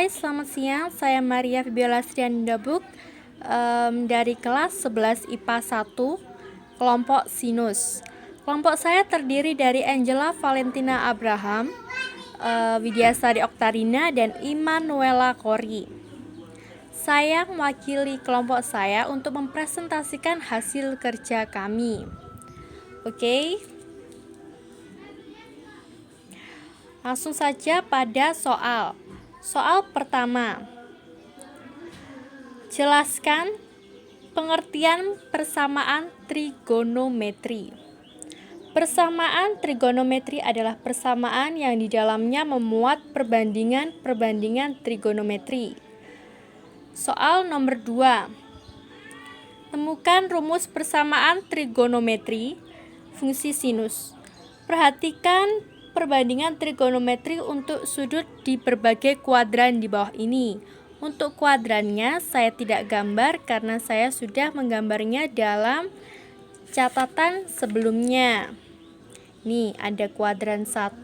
Hai, selamat siang. Saya Maria Fibiola Sriandabuk dari kelas 11 IPA 1, kelompok sinus. Kelompok saya terdiri dari Angela Valentina Abraham, Widyasari Oktarina, dan Immanuela Kori. Saya mewakili kelompok saya untuk mempresentasikan hasil kerja kami. Oke. Langsung saja pada soal. Soal pertama. Jelaskan pengertian persamaan trigonometri. Persamaan trigonometri adalah persamaan yang di dalamnya memuat perbandingan trigonometri. Soal nomor 2. Temukan rumus persamaan trigonometri fungsi sinus. Perhatikan perbandingan trigonometri untuk sudut di berbagai kuadran di bawah ini. Untuk kuadrannya saya tidak gambar karena saya sudah menggambarnya dalam catatan sebelumnya. Nih, ada kuadran 1,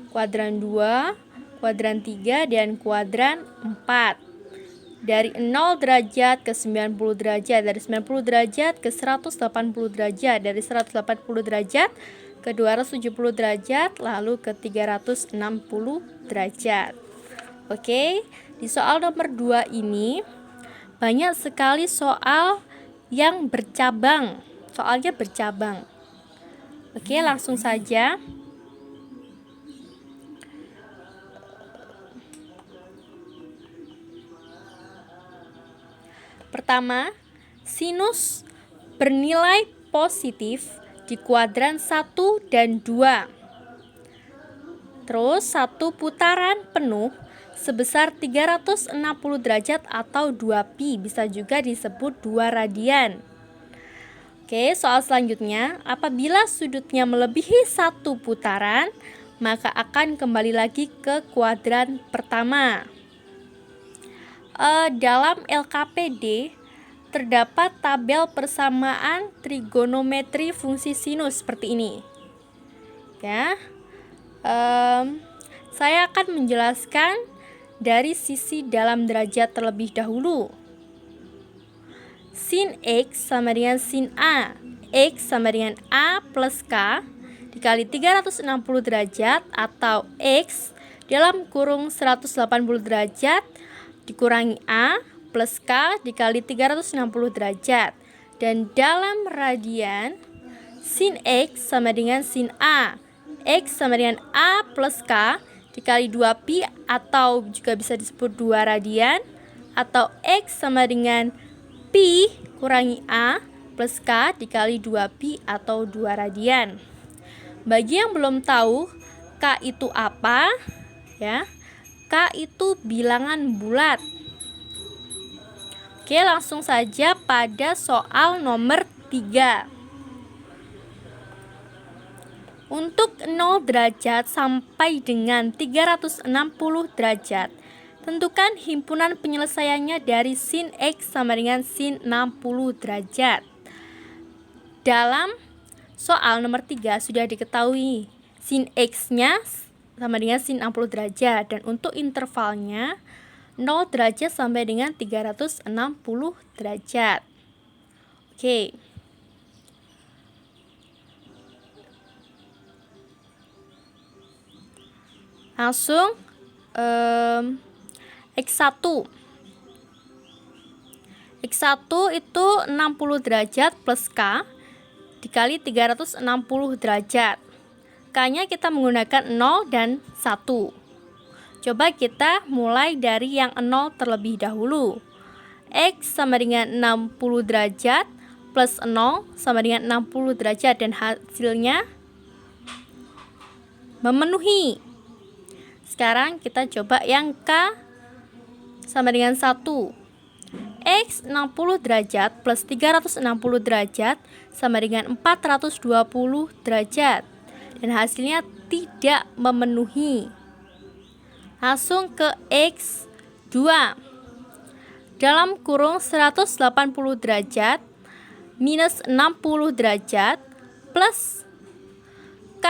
kuadran 2, kuadran 3, dan kuadran 4. Dari 0 derajat ke 90 derajat, dari 90 derajat ke 180 derajat, dari 180 derajat ke 270 derajat, lalu ke 360 derajat. Oke, di soal nomor 2 ini banyak sekali soal yang bercabang. Soalnya bercabang. Oke, langsung saja. Pertama, sinus bernilai positif di kuadran 1 dan 2. Terus satu putaran penuh sebesar 360 derajat atau 2pi, bisa juga disebut 2 radian. Oke, soal selanjutnya, apabila sudutnya melebihi 1 putaran, maka akan kembali lagi ke kuadran pertama. Dalam LKPD terdapat tabel persamaan trigonometri fungsi sinus seperti ini. Ya, saya akan menjelaskan dari sisi dalam derajat terlebih dahulu. Sin X sama dengan sin A. X sama dengan A plus K dikali 360 derajat atau X dalam kurung 180 derajat dikurangi A plus K dikali 360 derajat. Dan dalam radian, sin X sama dengan sin A. X sama dengan A plus K dikali 2pi atau juga bisa disebut 2 radian. Atau X sama dengan pi kurangi A plus K dikali 2pi atau 2 radian. Bagi yang belum tahu K itu apa, ya, K itu bilangan bulat. Oke, langsung saja pada soal nomor 3. Untuk 0 derajat sampai dengan 360 derajat, tentukan himpunan penyelesaiannya dari sin X sama dengan sin 60 derajat. Dalam soal nomor 3 sudah diketahui sin X-nya sama dengan sin 60 derajat, dan untuk intervalnya 0 derajat sampai dengan 360 derajat. Oke. Langsung X1. X1 itu 60 derajat plus K dikali 360 derajat. K-nya kita menggunakan 0 dan 1. Coba kita mulai dari yang 0 terlebih dahulu. X sama dengan 60 derajat plus 0 sama dengan 60 derajat, dan hasilnya memenuhi. Sekarang kita coba yang K sama dengan 1. X 60 derajat plus 360 derajat sama dengan 420 derajat. Dan hasilnya tidak memenuhi. Langsung ke X2. Dalam kurung 180 derajat minus 60 derajat plus K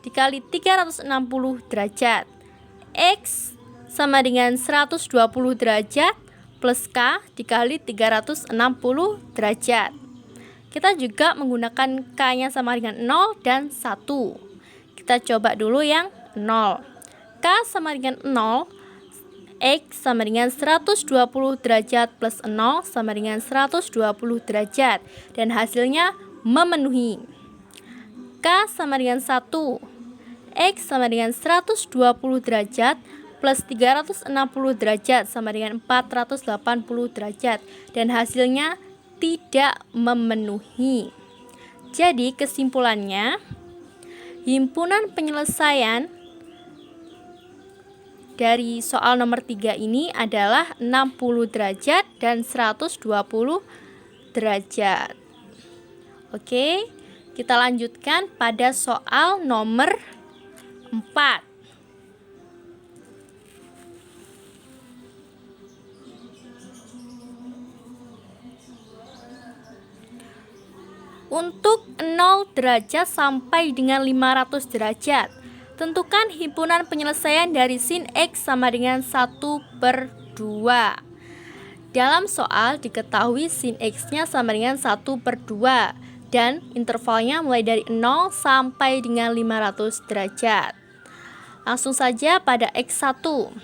dikali 360 derajat. X sama dengan 120 derajat plus K dikali 360 derajat. Kita juga menggunakan K-nya sama dengan 0 dan 1. Kita coba dulu yang 0. K sama dengan 0, X sama dengan 120 derajat plus 0 sama dengan 120 derajat. Dan hasilnya memenuhi. K sama dengan 1, X sama dengan 120 derajat plus 360 derajat sama dengan 480 derajat. Dan hasilnya tidak memenuhi. Jadi kesimpulannya, himpunan penyelesaian dari soal nomor 3 ini adalah 60 derajat dan 120 derajat. Oke, kita lanjutkan pada soal nomor 4. Untuk 0 derajat sampai dengan 500 derajat, tentukan himpunan penyelesaian dari sin X sama dengan 1/2. Dalam soal diketahui sin X-nya sama dengan 1/2 dan intervalnya mulai dari 0 sampai dengan 500 derajat. Langsung saja pada X1.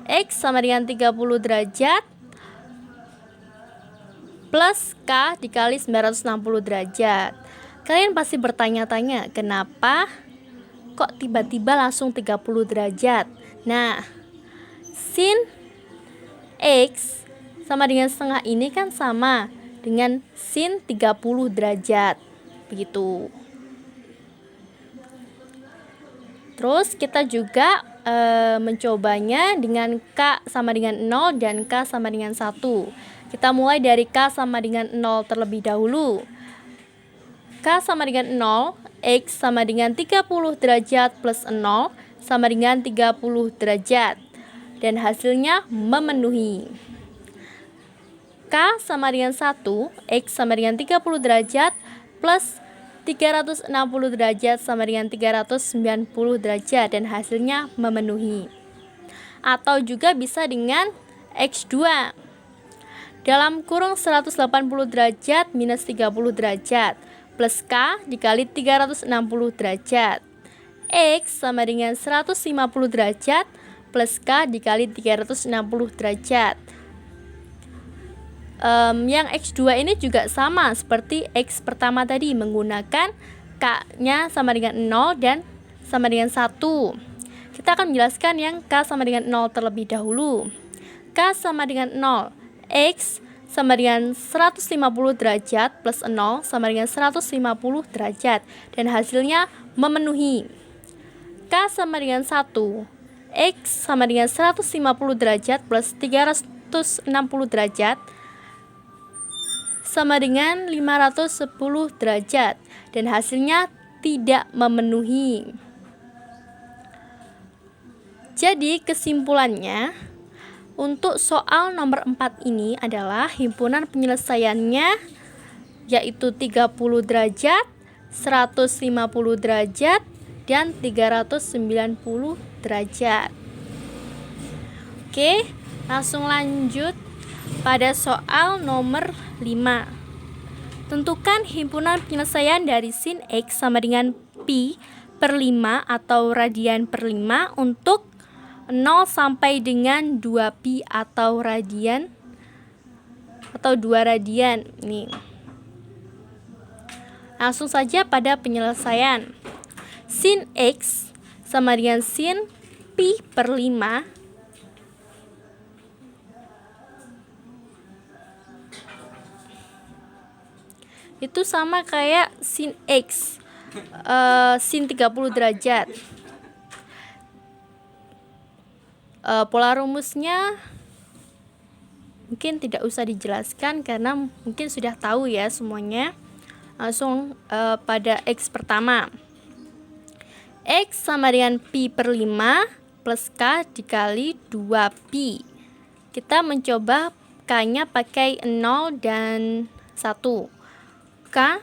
X sama dengan 30 derajat plus K dikali 960 derajat. Kalian pasti bertanya-tanya, kenapa kok tiba-tiba langsung 30 derajat? Nah, sin X sama dengan setengah ini kan sama dengan sin 30 derajat. Begitu. Terus kita juga mencobanya dengan K sama dengan 0 dan K sama dengan 1. Kita mulai dari K sama dengan 0 terlebih dahulu. K sama dengan 0, X sama dengan 30 derajat plus 0 sama dengan 30 derajat. Dan hasilnya memenuhi. K sama dengan 1, X sama dengan 30 derajat plus 360 derajat sama dengan 390 derajat. Dan hasilnya memenuhi. Atau juga bisa dengan X2. Dalam kurung 180 derajat minus 30 derajat plus K dikali 360 derajat. X sama dengan 150 derajat plus K dikali 360 derajat. Yang X2 ini juga sama seperti X pertama tadi, menggunakan K-nya sama dengan 0 dan sama dengan 1. Kita akan menjelaskan yang K sama dengan 0 terlebih dahulu. K sama dengan 0, X sama dengan 150 derajat plus 0 sama dengan 150 derajat. Dan hasilnya memenuhi. K sama dengan 1, X sama dengan 150 derajat plus 360 derajat sama dengan 510 derajat. Dan hasilnya tidak memenuhi. Jadi kesimpulannya, untuk soal nomor 4 ini adalah himpunan penyelesaiannya yaitu 30 derajat, 150 derajat, dan 390 derajat. Oke, langsung lanjut pada soal nomor 5. Tentukan himpunan penyelesaian dari sin X sama dengan pi/5 atau radian per 5 untuk 0 sampai dengan 2pi atau radian atau 2 radian. Nih. Langsung saja pada penyelesaian. Sin X sama dengan sin pi/5 itu sama kayak sin X sin 30 derajat. Pola rumusnya mungkin tidak usah dijelaskan karena mungkin sudah tahu ya semuanya. Langsung pada X pertama. X sama dengan pi/5 plus K dikali 2pi. Kita mencoba K-nya pakai 0 dan 1. K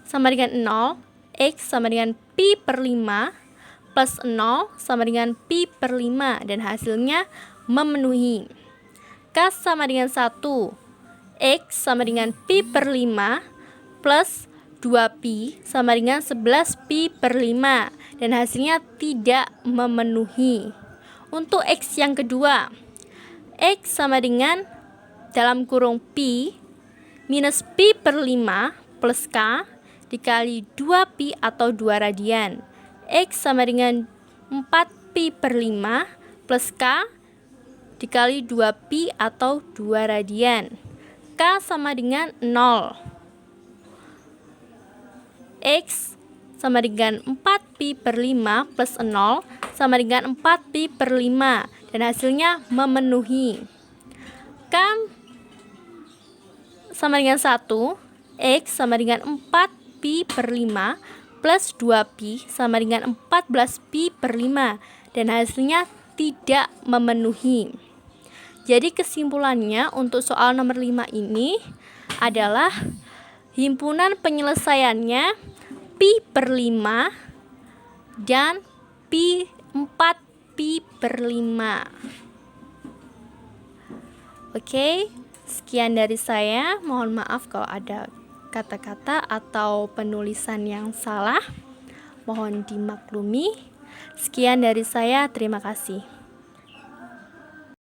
sama dengan 0, X sama dengan pi/5 plus 0 sama dengan pi per 5 dan hasilnya memenuhi. K sama dengan 1, X sama dengan pi per 5 plus 2pi sama dengan 11 pi per 5 dan hasilnya tidak memenuhi. Untuk X yang kedua, X sama dengan dalam kurung pi minus pi per 5 plus K dikali 2pi atau 2 radian. X sama dengan 4pi per 5 plus K dikali 2pi atau 2 radian. K sama dengan 0. X sama dengan 4pi per 5 plus 0 sama dengan 4pi per 5 dan hasilnya memenuhi. K sama dengan 1, X sama dengan 4pi per 5 plus 2pi sama dengan 14pi per 5 dan hasilnya tidak memenuhi. Jadi kesimpulannya untuk soal nomor 5 ini adalah himpunan penyelesaiannya pi per 5 dan 4pi per 5. Oke, sekian dari saya. Mohon maaf kalau ada kata-kata atau penulisan yang salah. Mohon dimaklumi. Sekian dari saya. Terima kasih.